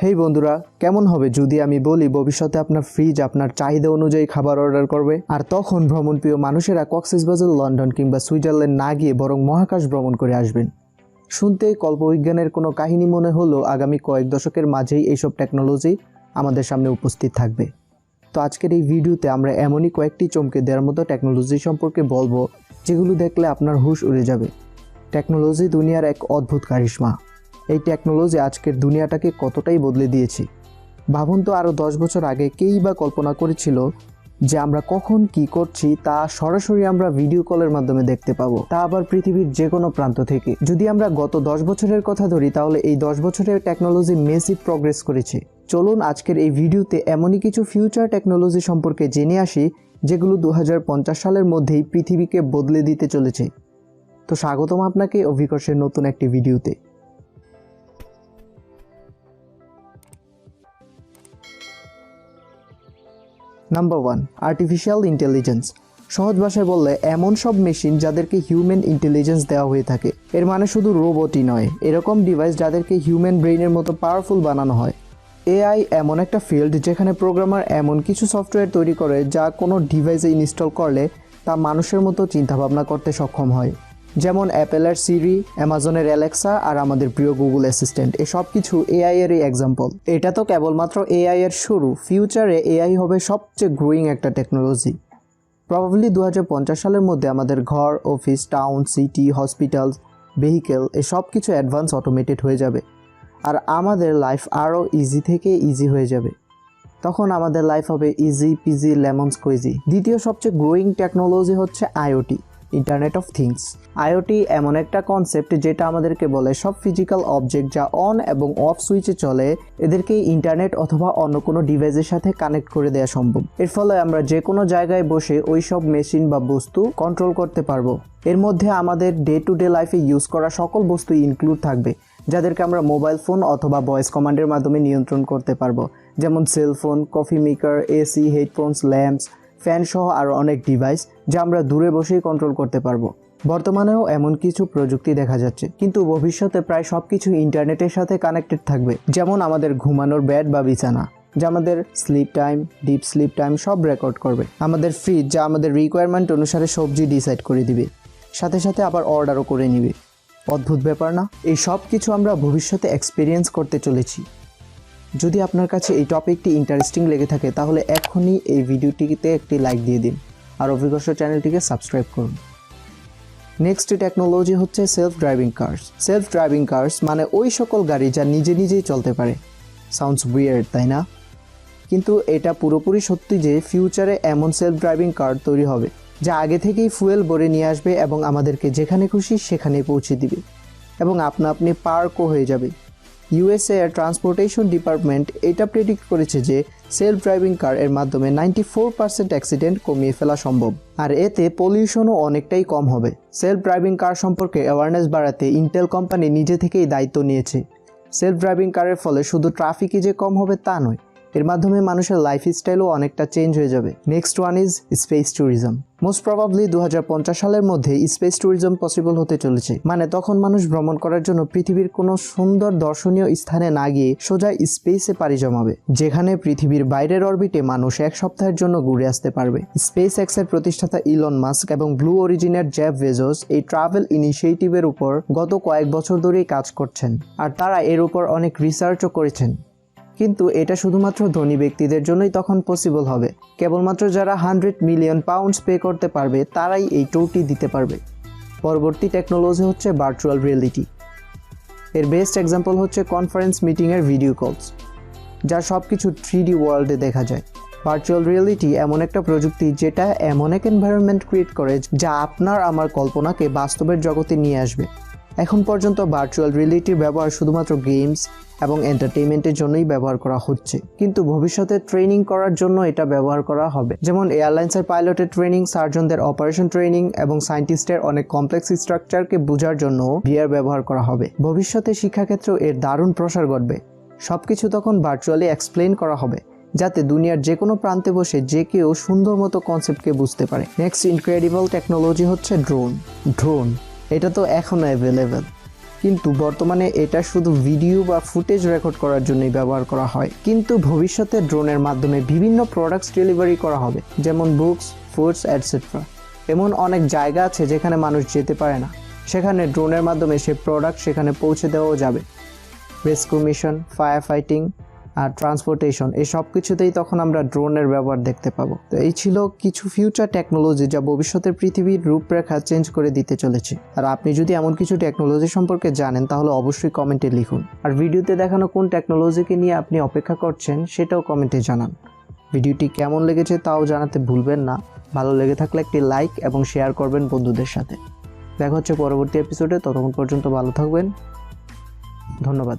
হেই বন্ধুরা, কেমন হবে যদি আমি বলি ভবিষ্যতে আপনার ফ্রিজ আপনার চাহিদা অনুযায়ী খাবার অর্ডার করবে, আর তখন ভ্রমণপ্রিয় মানুষেরা কক্সবাজার, লন্ডন কিংবা সুইজারল্যান্ড না গিয়ে বরং মহাকাশ ভ্রমণ করে আসবেন। শুনতেই কল্পবিজ্ঞানের কোনো কাহিনী মনে হলো, আগামী কয়েক দশকের মাঝেই এইসব টেকনোলজি আমাদের সামনে উপস্থিত থাকবে। তো আজকের এই ভিডিওতে আমরা এমনই কয়েকটি চমকে দেওয়ার মতো টেকনোলজি সম্পর্কে বলবো, যেগুলো দেখলে আপনার হুঁশ উড়ে যাবে। টেকনোলজি দুনিয়ার এক অদ্ভুত কারিশমা। এই টেকনোলজি আজকের দুনিয়াটাকে কতটাই বদলে দিয়েছে। ভাবুন তো, আরও 10 বছর আগে কেই বা কল্পনা করেছিল যে আমরা কখন কি করছি তা সরাসরি আমরা ভিডিও কলের মাধ্যমে দেখতে পাবো, তা আবার পৃথিবীর যে কোনো প্রান্ত থেকে। যদি আমরা গত 10 বছরের কথা ধরি, তাহলে এই 10 বছরের টেকনোলজি মেসিভ প্রগ্রেস করেছে। চলুন আজকের এই ভিডিওতে এমনই কিছু ফিউচার টেকনোলজি সম্পর্কে জেনে আসি, যেগুলো 2050 সালের মধ্যেই পৃথিবীকে বদলে দিতে চলেছে। তো স্বাগতম আপনাকে অভিকর্ষের নতুন একটি ভিডিওতে। Number 1, artificial intelligence. সহজ ভাষায় বললে এমন সব মেশিন যাদেরকে হিউম্যান ইন্টেলিজেন্স দেওয়া হয়ে থাকে। এর মানে শুধু রোবটই নয়, এরকম ডিভাইস যাদেরকে হিউম্যান ব্রেইনের মতো পাওয়ারফুল বানানো হয়। এআই এমন একটা ফিল্ড যেখানে প্রোগ্রামার এমন কিছু সফটওয়্যার তৈরি করে যা কোনো ডিভাইসে ইনস্টল করলে তা মানুষের মতো চিন্তাভাবনা করতে সক্ষম হয়। যেমন অ্যাপেলের সিরি, অ্যামাজনের অ্যালেক্সা আর আমাদের প্রিয় গুগল অ্যাসিস্ট্যান্ট, এসব কিছু এআই এরই এক্সাম্পল। এটা তো কেবলমাত্র এআই এর শুরু। ফিউচারে এআই হবে সবচেয়ে গ্রোয়িং একটা টেকনোলজি। প্রবাবলি 2050 সালের মধ্যে আমাদের ঘর, office, town, city, hospital, vehicle এসব কিছু অ্যাডভান্স অটোমেটেড হয়ে যাবে, আর আমাদের লাইফ আরও ইজি থেকে ইজি হয়ে যাবে। তখন আমাদের লাইফ হবে ইজি পিজি লেমন স্কুইজি। দ্বিতীয় সবচেয়ে গ্রোয়িং টেকনোলজি হচ্ছে IoT, internet of things. IoT এমন একটা কনসেপ্ট যেটা আমাদেরকে বলে সব ফিজিক্যাল অবজেক্ট যা অন এবং অফ সুইচে চলে, এদেরকে ইন্টারনেট অথবা অন্য কোনো ডিভাইসের সাথে কানেক্ট করে দেওয়া সম্ভব। এর ফলে আমরা যে কোনো জায়গায় বসে ওই সব মেশিন বা বস্তু কন্ট্রোল করতে পারবো। এর মধ্যে আমাদের ডে টু ডে লাইফে ইউজ করা সকল বস্তু ইনক্লুড থাকবে, যাদেরকে আমরা মোবাইল ফোন অথবা ভয়েস কমান্ডের মাধ্যমে নিয়ন্ত্রণ করতে পারবো। যেমন cellphone, coffee maker, AC, headphones, lamps, fan সহ আরও অনেক ডিভাইস যা আমরা দূরে বসেই কন্ট্রোল করতে পারবো। বর্তমানেও এমন কিছু প্রযুক্তি দেখা যাচ্ছে, কিন্তু ভবিষ্যতে প্রায় সব কিছু ইন্টারনেটের সাথে কানেক্টেড থাকবে। যেমন আমাদের ঘুমানোর বেড বা বিছানা, যা আমাদের slip time, deep sleep time সব রেকর্ড করবে। আমাদের ফ্রিজ, যা আমাদের রিকোয়ারমেন্ট অনুসারে সবজি ডিসাইড করে দিবে, সাথে সাথে আবার অর্ডারও করে নিবে। অদ্ভুত ব্যাপার না? এই সব কিছু আমরা ভবিষ্যতে এক্সপিরিয়েন্স করতে চলেছি। যদি আপনার কাছে এই টপিকটি ইন্টারেস্টিং লেগে থাকে, তাহলে এখনই এই ভিডিওটিতে একটি লাইক দিয়ে দিন আর অভিকর্ষ চ্যানেলটিকে সাবস্ক্রাইব করুন। নেক্সট টেকনোলজি হচ্ছে self driving cars. Self driving cars মানে ওই সকল গাড়ি যা নিজে নিজেই চলতে পারে। সাউন্ডস উইয়ার্ড, তাই না? কিন্তু এটা পুরোপুরি সত্যি যে ফিউচারে এমন সেলফ ড্রাইভিং কার তৈরি হবে যা আগে থেকেই ফুয়েল ভরে নিয়ে আসবে এবং আমাদেরকে যেখানে খুশি সেখানে পৌঁছে দিবে, এবং আপনি পার্কও হয়ে যাবে। ইউএসএ এর ট্রান্সপোর্টেশন ডিপার্টমেন্ট এটা প্রেডিক্ট করেছে যে সেলফ ড্রাইভিং কার এর মাধ্যমে 94% অ্যাক্সিডেন্ট কমিয়ে ফেলা সম্ভব, আর এতে পলিউশনও অনেকটাই কম হবে। সেলফ ড্রাইভিং কার সম্পর্কে অ্যাওয়ারনেস বাড়াতে ইন্টেল কোম্পানি নিজে থেকেই দায়িত্ব নিয়েছে। সেলফ ড্রাইভিং কারের ফলে শুধু ট্রাফিকই যে কম হবে তা নয়, এর মাধ্যমে মানুষের লাইফস্টাইলও অনেকটা চেঞ্জ হয়ে যাবে। Next one is space tourism. Most probably 2050 সালের মধ্যে স্পেস ট্যুরিজম পসিবল হতে চলেছে। মানে তখন মানুষ ভ্রমণ করার জন্য পৃথিবীর কোনো সুন্দর দর্শনীয় স্থানে না গিয়ে সোজা স্পেসে পাড়ি জমাবে, যেখানে পৃথিবীর বাইরের অরবিটে মানুষ এক সপ্তাহের জন্য ঘুরে আসতে পারবে। স্পেস এক্সের প্রতিষ্ঠাতা ইলন মাস্ক এবং ব্লু অরিজিনের জেফ বেজোস এই ট্রাভেল ইনিশিয়েটিভের উপর গত কয়েক বছর ধরেই কাজ করছেন, আর তারা এর উপর অনেক রিসার্চও করেছেন। কিন্তু এটা শুধুমাত্র ধনী ব্যক্তিদের জন্যই তখন পসিবল হবে। কেবলমাত্র যারা 100 মিলিয়ন পাউন্ডস পে করতে পারবে তারাই এই ট্যুরটি দিতে পারবে। পরবর্তী টেকনোলজি হচ্ছে ভার্চুয়াল রিয়েলিটি। এর বেস্ট এক্সাম্পল হচ্ছে কনফারেন্স মিটিংয়ের ভিডিও কলস, যা সব কিছু 3D ওয়ার্ল্ডে দেখা যায়। ভার্চুয়াল রিয়েলিটি এমন একটা প্রযুক্তি যেটা এমন এক এনভায়রনমেন্ট ক্রিয়েট করে যা আপনার আমার কল্পনাকে বাস্তবের জগতে নিয়ে আসবে। এখন পর্যন্ত ভার্চুয়াল রিয়েলিটির ব্যবহার শুধুমাত্র গেমস এবং এন্টারটেইনমেন্টের জন্যই ব্যবহার করা হচ্ছে, কিন্তু ভবিষ্যতে ট্রেনিং করার জন্য এটা ব্যবহার করা হবে। যেমন এয়ারলাইন্সের পাইলটের ট্রেনিং, সার্জনদের অপারেশন ট্রেনিং এবং সায়েন্টিস্টের অনেক কমপ্লেক্স স্ট্রাকচারকে বোঝার জন্য ভিআর ব্যবহার করা হবে। ভবিষ্যতে শিক্ষাক্ষেত্রেও এর দারুণ প্রসার ঘটবে। সবকিছু তখন ভার্চুয়ালি এক্সপ্লেন করা হবে, যাতে দুনিয়ার যে কোনো প্রান্তে বসে যে কেউ সুন্দর মতো কনসেপ্টকে বুঝতে পারে। নেক্সট ইনক্রেডিবল টেকনোলজি হচ্ছে ড্রোন। এটা তো এখনও অ্যাভেলেবেল, কিন্তু বর্তমানে এটা শুধু ভিডিও বা ফুটেজ রেকর্ড করার জন্যই ব্যবহার করা হয়। কিন্তু ভবিষ্যতে ড্রোনের মাধ্যমে বিভিন্ন প্রোডাক্টস ডেলিভারি করা হবে, যেমন বুকস, ফুডস এটসেট্রা। এমন অনেক জায়গা আছে যেখানে মানুষ যেতে পারে না, সেখানে ড্রোনের মাধ্যমে সে প্রোডাক্ট সেখানে পৌঁছে দেওয়াও যাবে। রেস্কিউ মিশন, ফায়ার ফাইটিং আর ট্রান্সপোর্টেশন, এই সব কিছুতেই তখন আমরা ড্রোনের ব্যবহার দেখতে পাবো। তো এই ছিল কিছু ফিউচার টেকনোলজি যা ভবিষ্যতের পৃথিবীর রূপরেখা চেঞ্জ করে দিতে চলেছে। আর আপনি যদি এমন কিছু টেকনোলজি সম্পর্কে জানেন তাহলে অবশ্যই কমেন্টে লিখুন। আর ভিডিওতে দেখানো কোন টেকনোলজিকে নিয়ে আপনি অপেক্ষা করছেন সেটাও কমেন্টে জানান। ভিডিওটি কেমন লেগেছে তাও জানাতে ভুলবেন না। ভালো লেগে থাকলে একটি লাইক এবং শেয়ার করবেন বন্ধুদের সাথে। দেখা হচ্ছে পরবর্তী এপিসোডে, ততক্ষণ পর্যন্ত ভালো থাকবেন। ধন্যবাদ।